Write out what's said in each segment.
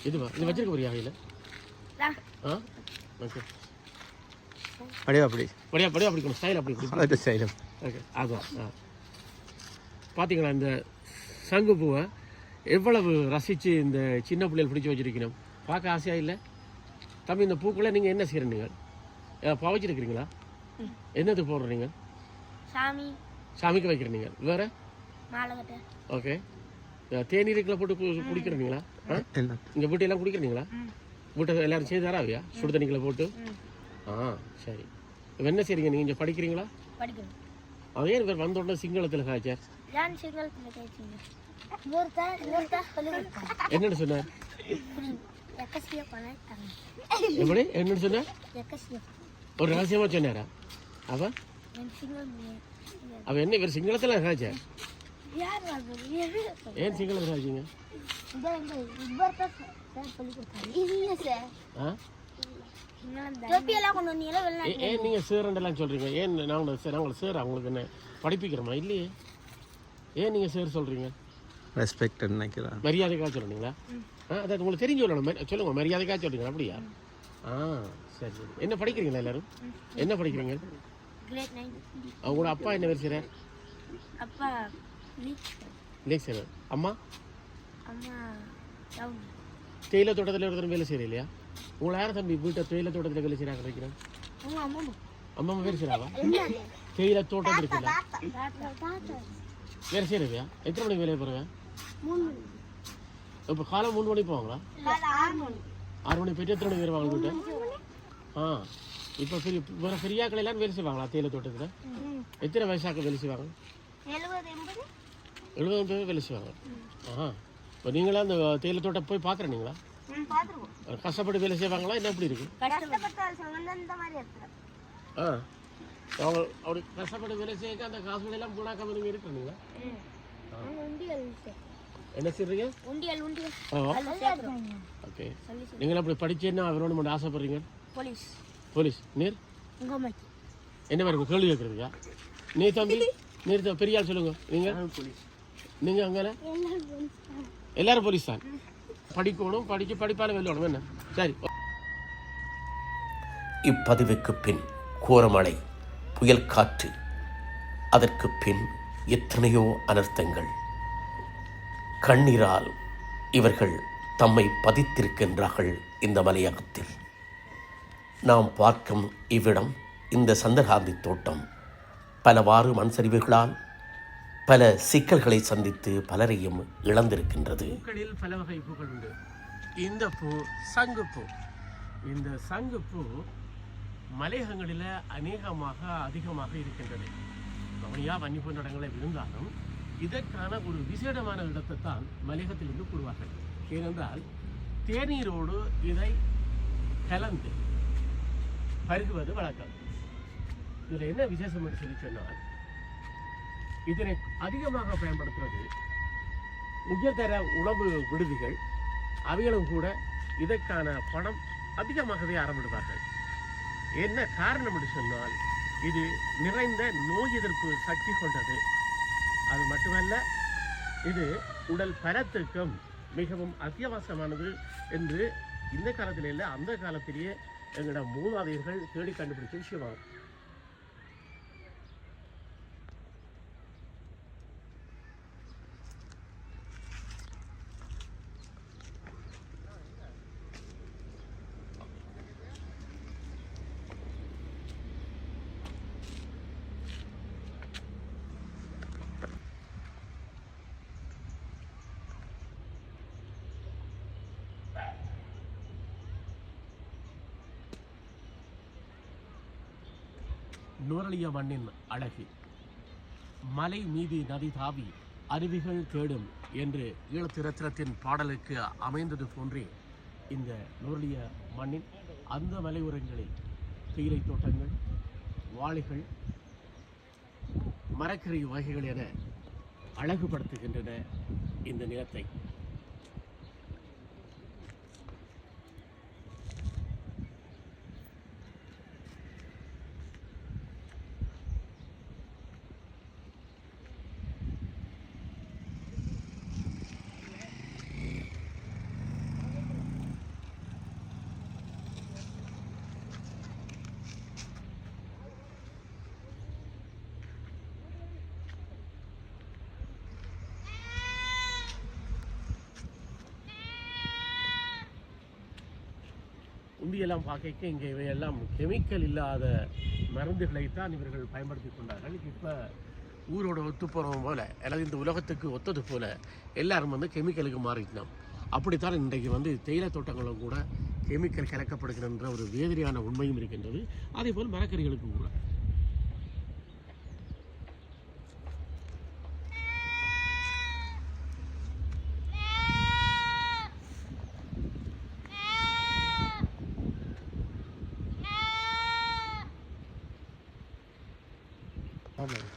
இதுவா இது வச்சிருக்க போறியா கையில் ஓகே அப்படியே அப்படி படியா படியா அப்படி ஸ்டைல் அப்படி ஸ்டைலும் ஓகே அதுதான் பார்த்தீங்களா இந்த சங்கு பூவை எவ்வளவு ரசித்து இந்த சின்ன பிள்ளைகள் பிடிச்சி வச்சுருக்கணும் பார்க்க ஆசையாக இல்லை தம்பி இந்த பூக்குள்ளே நீங்கள் என்ன செய்கிறீங்க நீங்கள் பவச்சிருக்கிறீங்களா என்னது போடுறீங்க சாமிக்கு வைக்கிறீங்க வேறு ஓகே தேநீருக்குள்ள போட்டு குடிக்கிறீங்களா இங்கே வீட்டையெல்லாம் குடிக்கிறீங்களா வீட்டை எல்லோரும் செய்து தராவியா சுடு தண்ணிக்குள்ள போட்டு சரி என்ன செய்றீங்க நீங்கள் இங்கே படிக்கிறீங்களா அதே பேர் வந்த உடனே சிங்களத்தில் காய்ச்சார் என்னன்னு சொன்னார் எப்படி என்னன்னு சொன்னார் ஒரு ரகசியமா சொன்னாரா அவ என்ன இவர் சிங்களத்தில் காய்ச்சார் ஏன் சிங்களத்தில் காய்ச்சிங்க ஏன் நீங்கள் சேரண்டெல்லாம் சொல்கிறீங்க ஏன் நாங்கள் சேர அவங்களுக்கு என்ன படிப்பிக்கிறோமா இல்லையே ஏன் நீங்கள் சேர் சொல்கிறீங்க ரெஸ்பெக்ட் நினைக்கிறேன் மரியாதைக்காக சொல்கிறீங்களா அதாவது உங்களுக்கு தெரிஞ்சு சொல்லணும் சொல்லுங்கள் மரியாதைக்காக சொல்கிறீங்களா அப்படியா சரி சரி என்ன படிக்கிறீங்களா எல்லோரும் என்ன படிக்கிறீங்க அவங்களோட அப்பா என்ன வேறு செய்கிறார் லேக் சார் அம்மா தேயிலை தோட்டத்தில் ஒருத்தர் வேலை செய்கிற இல்லையா உங்களை யாரும் தம்பி வீட்டை தேயிலை தோட்டத்தில் வேலை செய்கிறாங்க நினைக்கிறேன் அம்மா வேலை செய்கிறாவா தேயிலை தோட்டம் இருக்குல்ல வேலை செய்யறவியா எத்தனை மணிக்கு வேலையை போகிறேன் இப்போ காலம் 3 மணிக்கு போவாங்களா 6 மணி போயிட்டு எத்தனை மணிக்கு வருவாங்க வீட்டை இப்போ வேறு பெரியாக்கள் எல்லாம் வேலை செய்வாங்களா தேயிலை தோட்டத்தில் எத்தனை வயசாக்கள் வேலை செய்வாங்க 70 வேலை செய்வாங்க இப்போ நீங்களாம் அந்த தேயிலை தோட்டம் போய் பார்க்குறீங்களா கஷ்டப்பட்டு வேலை செய்வாங்களா என்ன எப்படி இருக்கு அவங்க அப்படி கஷ்டப்பட்டு வேலை செய்ய அந்த காசுகள் எல்லாம் பூனாக்காம நீங்கள் இருக்கிறீங்களா என்ன செய்றீங்க ஓகே நீங்கள் அப்படி படிச்சேன்னா அவரோட மட்டும் ஆசைப்படுறீங்க போலீஸ் நீர் என்ன மாதிரி கேள்வி கேட்குறீங்க நீ தம்பி நீர் பெரிய ஆள் சொல்லுங்க நீங்கள் அங்கே எல்லாரும் போலீஸ் தான் படிக்கணும் படிப்பால வெல்லணும் என்ன சரி. இப்பதிவுக்கு பின் கோரமழை, புயல் காற்று, அதற்கு பின் எத்தனையோ அனர்த்தங்கள். கண்ணீரால் இவர்கள் தம்மை பதித்திருக்கின்றார்கள் இந்த மலையகத்தில். நாம் பார்க்கும் இவ்விடம், இந்த சந்திரகாந்தி தோட்டம் பலவாறு மண் சரிவுகளால் பல சிக்கல்களை சந்தித்து பலரையும் இழந்திருக்கின்றது. பூக்களில் பல வகை பூக்கள் உண்டு. இந்த பூ சங்குப்பூ. இந்த சங்குப்பூ மலையகங்களில் அதிகமாக இருக்கின்றது. கவனியா வன்னிப்பூ இடங்களில் இருந்தாலும் இதற்கான ஒரு விசேடமான இடத்தை தான் மலையகத்திலிருந்து கூறுவார்கள். ஏனென்றால் தேநீரோடு இதை கலந்து பருகுவது வழக்கம். இதில் என்ன விசேஷம் என்று சொல்லி சொன்னால், இதனை அதிகமாக பயன்படுத்துவது உயர்தர உணவு விடுதிகள். அவைகளும் கூட இதற்கான பணம் அதிகமாகவே ஆரம்பிடுவார்கள். என்ன காரணம் என்று சொன்னால், இது நிறைந்த நோய் எதிர்ப்பு சக்தி கொண்டது. அது மட்டுமல்ல, இது உடல் பலத்துக்கும் மிகவும் அத்தியாவசியமானது என்று இந்த காலத்திலே இல்லை, அந்த காலத்திலேயே எங்களோட மூதாதையர்கள் தேடி கண்டுபிடிச்ச விஷயமாகும். நூறலிய மண்ணின் அழகு, மலை மீது நதி தாவி அருவிகள் தேடும் என்று ஈழத்திரத்தின் பாடலுக்கு அமைந்தது போன்றே இந்த நூறலிய மண்ணின் அந்த மலையுரங்களில் தேயிலை தோட்டங்கள், வாழைகள், மரக்கறி வகைகள் என அழகுபடுத்துகின்றன இந்த நிலத்தை. உந்தியெல்லாம் பார்க்க இங்கே இவையெல்லாம் கெமிக்கல் இல்லாத மருந்துகளைத்தான் இவர்கள் பயன்படுத்தி கொண்டார்கள். இப்போ ஊரோட ஒத்து போகிறவங்க போல் அல்லது இந்த உலகத்துக்கு ஒத்தது போல் எல்லாரும் வந்து கெமிக்கலுக்கு மாறிட்டோம். அப்படித்தான் இன்றைக்கு தேயிலை தோட்டங்களும் கூட கெமிக்கல் கலக்கப்படுகின்ற ஒரு வேதனையான உண்மையும் இருக்கின்றது. அதே போல் மரக்கறிகளுக்கும் கூட. ஆமாம்.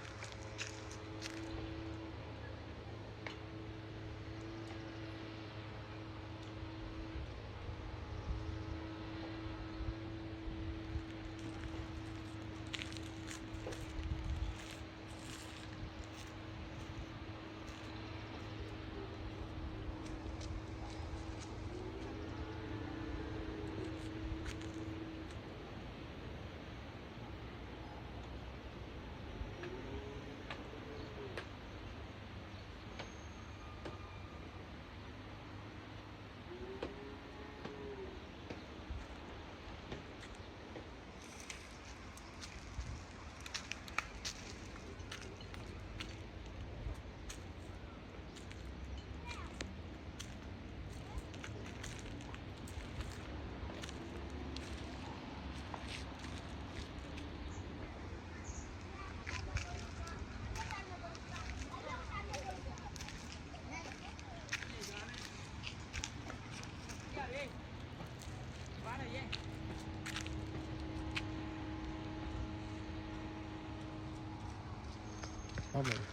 ஆமாம்.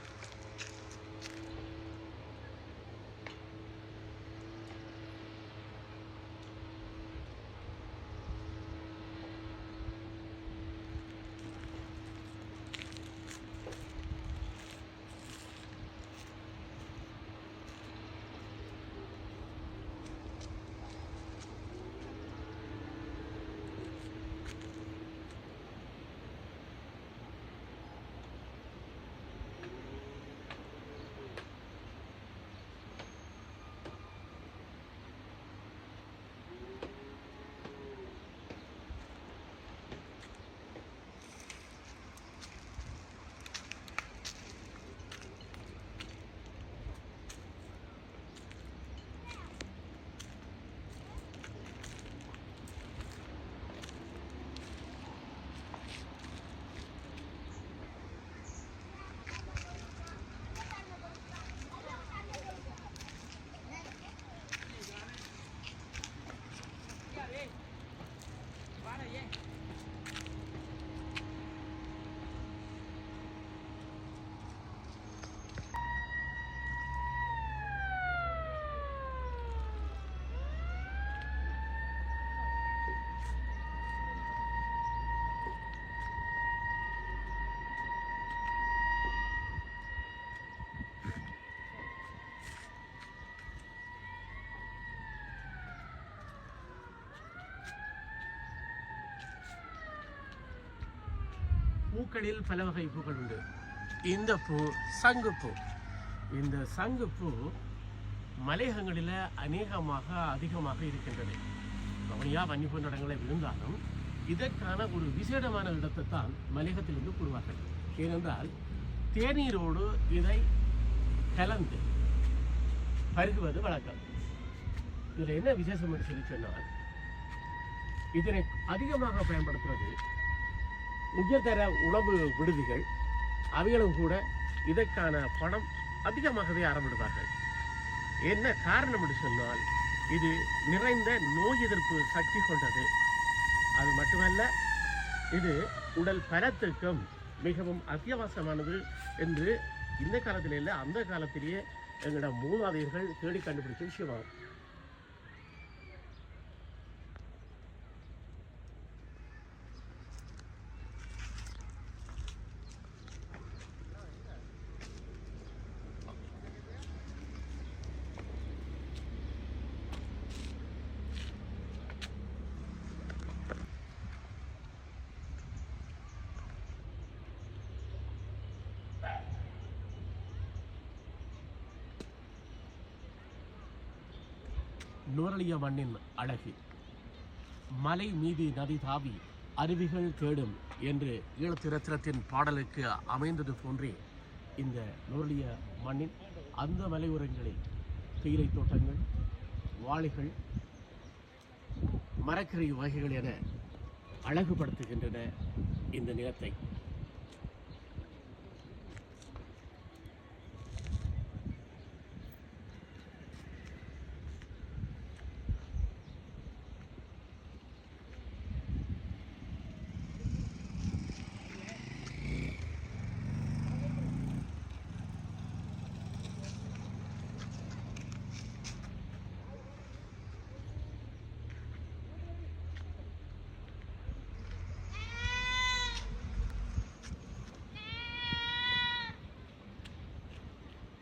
பூக்களில் பல வகை பூக்கள் உண்டு. இந்த பூ சங்குப்பூ. இந்த சங்குப்பூ மலையகங்களில் அதிகமாக இருக்கின்றது. கவனியா வன்னி போன்ற இடங்களில் இருந்தாலும் இதற்கான ஒரு விசேடமான இடத்தை தான் மலையகத்திலிருந்து கூறுவார்கள். ஏனென்றால் தேநீரோடு இதை கலந்து பருகுவது வழக்கம். இதில் என்ன விசேஷம் என்று சொல்லி சொன்னால், இதனை அதிகமாக பயன்படுத்துவது உயர்தர உணவு விடுதிகள். அவைகளும் கூட இதற்கான பணம் அதிகமாகவே ஆரம்பிடுவார்கள். என்ன காரணம் என்று சொன்னால், இது நிறைந்த நோய் எதிர்ப்பு சக்தி கொண்டது. அது மட்டுமல்ல, இது உடல் பலத்துக்கும் மிகவும் அத்தியாவசியமானது என்று இந்த காலத்தில் இல்லை, அந்த காலத்திலேயே எங்களோட மூதாதையர்கள் தேடி கண்டுபிடிச்ச விஷயமாகும். நுவரலிய மண்ணின் அழகு. மலை மீது நதி தாவி அருவிகள் தேடும் என்று ஈழத்திரத்தின் பாடலுக்கு அமைந்தது போன்றே இந்த நுவரெலியா மண்ணின் அந்த மலையோரங்களில் தேயிலை தோட்டங்கள், வாழைகள், மரக்கறி வகைகள் என அழகுபடுத்துகின்றன இந்த நிலத்தை.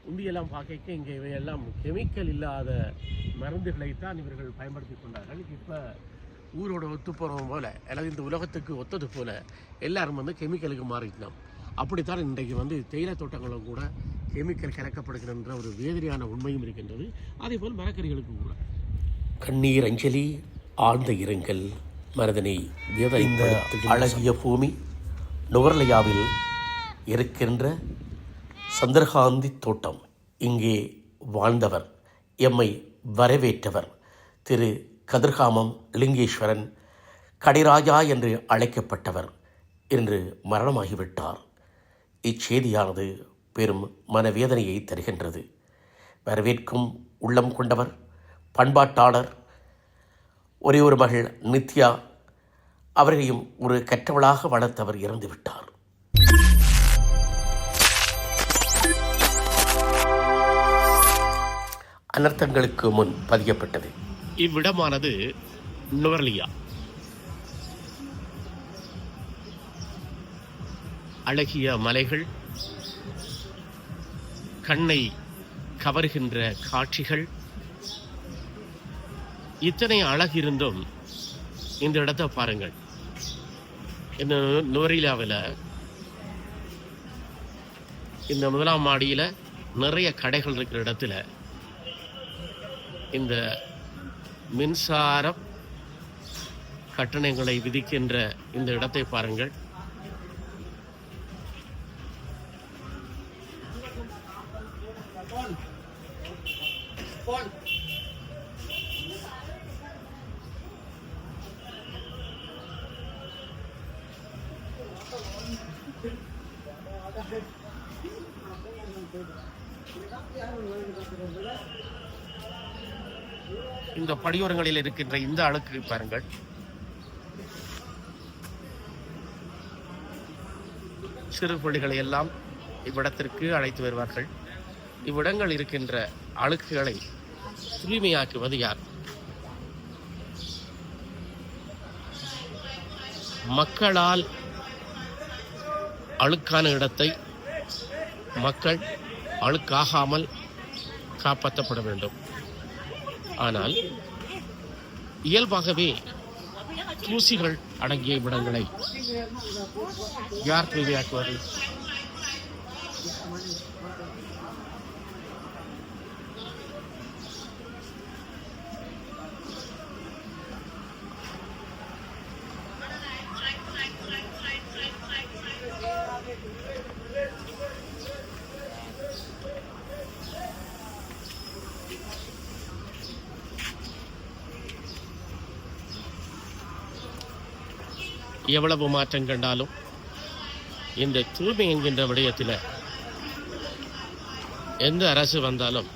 உண்டியெல்லாம் பார்க்க இங்கே இவையெல்லாம் கெமிக்கல் இல்லாத மருந்துகளைத்தான் இவர்கள் பயன்படுத்தி கொண்டார்கள். இப்போ ஊரோட ஒத்து போகிறவங்க போல, அல்லது இந்த உலகத்துக்கு ஒத்தது போல எல்லாரும் கெமிக்கலுக்கு மாறிட்டோம். அப்படித்தான் இன்றைக்கு தேயிலை தோட்டங்களும் கூட கெமிக்கல் கலக்கப்படுகின்ற ஒரு வேதனையான உண்மையும் இருக்கின்றது. அதே போல் மரக்கறிகளுக்கும் கூட. கண்ணீர் அஞ்சலி, ஆழ்ந்த இரங்கல், மனதனை இந்த அழகிய பூமி நுவரெலியாவில் இருக்கின்ற சந்திரகாந்தி தோட்டம். இங்கே வாழ்ந்தவர், எம்மை வரவேற்றவர் திரு கதிர்காமம் லிங்கேஸ்வரன் கடிராஜா என்று அழைக்கப்பட்டவர் இன்று மரணமாகிவிட்டார். இச்செய்தியானது பெரும் மனவேதனையை தருகின்றது. வரவேற்கும் உள்ளம் கொண்டவர், பண்பாட்டாளர், ஒரே ஒரு மகள் நித்யா, அவரையும் ஒரு கற்றவளாக வளர்த்தவர் இறந்துவிட்டார். அனர்த்தங்களுக்கு முன் பதியப்பட்டது. இவ்விடமானது நுவரெலியா. அழகிய மலைகள், கண்ணை கவர்கின்ற காட்சிகள், இத்தனை அழகிருந்தும் இந்த இடத்தை பாருங்கள். இந்த நுவரெலியாவில் இந்த முதலாம் மாடியில் நிறைய கடைகள் இருக்கிற இடத்துல இந்த மின்சார கட்டணங்களை விதிக்கின்ற இந்த இடத்தை பாருங்கள். இந்த படியோரங்களில் இருக்கின்ற இந்த அழுக்கு பாருங்கள். சிறு பிள்ளைகளை எல்லாம் இவ்விடத்திற்கு அழைத்து வருவார்கள். இவ்விடங்கள் இருக்கின்ற அழுக்குகளை தூய்மையாக்குவது யார்? மக்களால் அழுக்கான இடத்தை மக்கள் அழுக்காகாமல் காப்பாற்றப்பட வேண்டும். ஆனால் இயல்பாகவே தூசிகள் அடங்கிய இடங்களை யார் தூய்மையாக்குவது? எவ்வளவு மாற்றம் கண்டாலும் இந்த தூய்மை என்கின்ற விடயத்தில் எந்த அரசு வந்தாலும்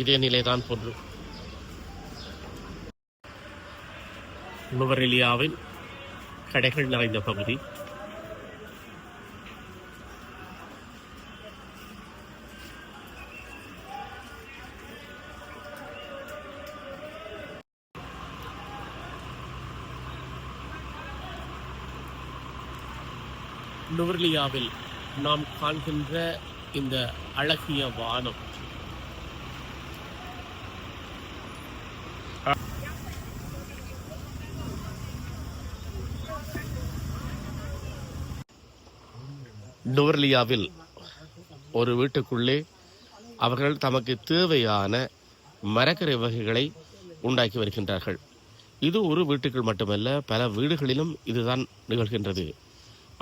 இதே நிலைதான் போன்று. நுவரெலியாவின் கடைகள் நிறைந்த பகுதி. நுவரெலியாவில் நாம் காண்கின்ற இந்த அழகிய வானம் நுவரெலியாவில் ஒரு வீட்டுக்குள்ளே அவர்கள் தமக்கு தேவையான மரக்கறி வகைகளை உண்டாக்கி வருகின்றார்கள். இது ஒரு வீட்டுக்குள் மட்டுமல்ல, பல வீடுகளிலும் இதுதான் நிகழ்கின்றது.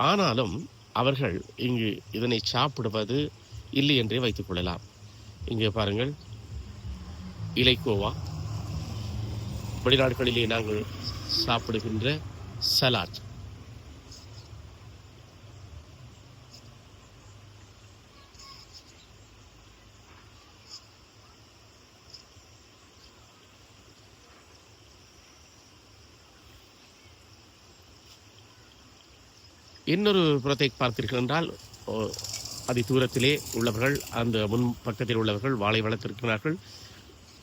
ஆனாலும் அவர்கள் இங்கு இதனை சாப்பிடுவது இல்லை என்றே வைத்துக் கொள்ளலாம். இங்கே பாருங்கள், இலைக்கோவா, வெளிநாடுகளிலே நாங்கள் சாப்பிடுகின்ற சலாட். இன்னொரு புறத்தை பார்த்தீர்கள் என்றால், அதி தூரத்திலே உள்ளவர்கள், அந்த முன் பக்கத்தில் உள்ளவர்கள் வாழை வளர்த்திருக்கிறார்கள்.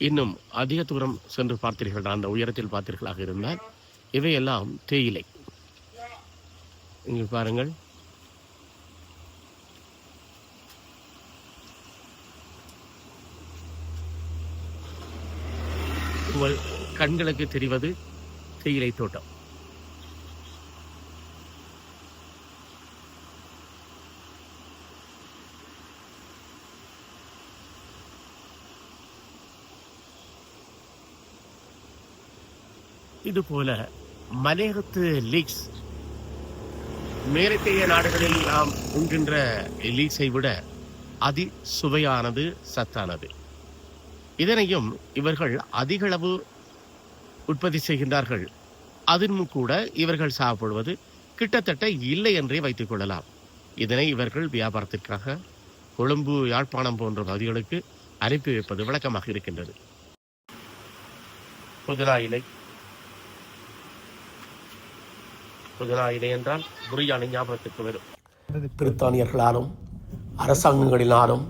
இன்னும் அதிக தூரம் சென்று பார்த்தீர்கள், அந்த உயரத்தில் பார்த்தீர்களாக இருந்தால் இவையெல்லாம் தேயிலை. இங்கு பாருங்கள், உங்கள் கண்களுக்கு தெரிவது தேயிலை தோட்டம். இதுபோல மலையகத்து லீக்ஸ், மேற்கைய நாடுகளில் நாம் உண்கின்ற லீக்ஸை விட அதி சுவையானது, சத்தானது. இதனையும் இவர்கள் அதிகளவு உற்பத்தி செய்கின்றார்கள். அதனும் கூட இவர்கள் சாப்பிடுவது கிட்டத்தட்ட இல்லை என்றே வைத்துக் கொள்ளலாம். இதனை இவர்கள் வியாபாரத்திற்காக கொழும்பு, யாழ்ப்பாணம் போன்ற பகுதிகளுக்கு அனுப்பி வைப்பது வழக்கமாக இருக்கின்றது. புதினா இலை, புதினா இலை என்றால் புரியாணி ஞாபகத்துக்கு வரும். பிரித்தானியர்களாலும் அரசாங்கங்களினாலும்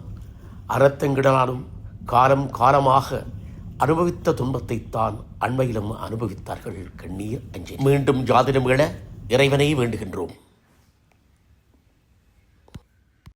அரத்தங்கிடனாலும் காலம் காலமாக அனுபவித்த துன்பத்தைத்தான் அண்மையிலும் அனுபவித்தார்கள் கண்ணீர் அஞ்சலி. மீண்டும் ஜாதிடம் எழ இறைவனை வேண்டுகின்றோம்.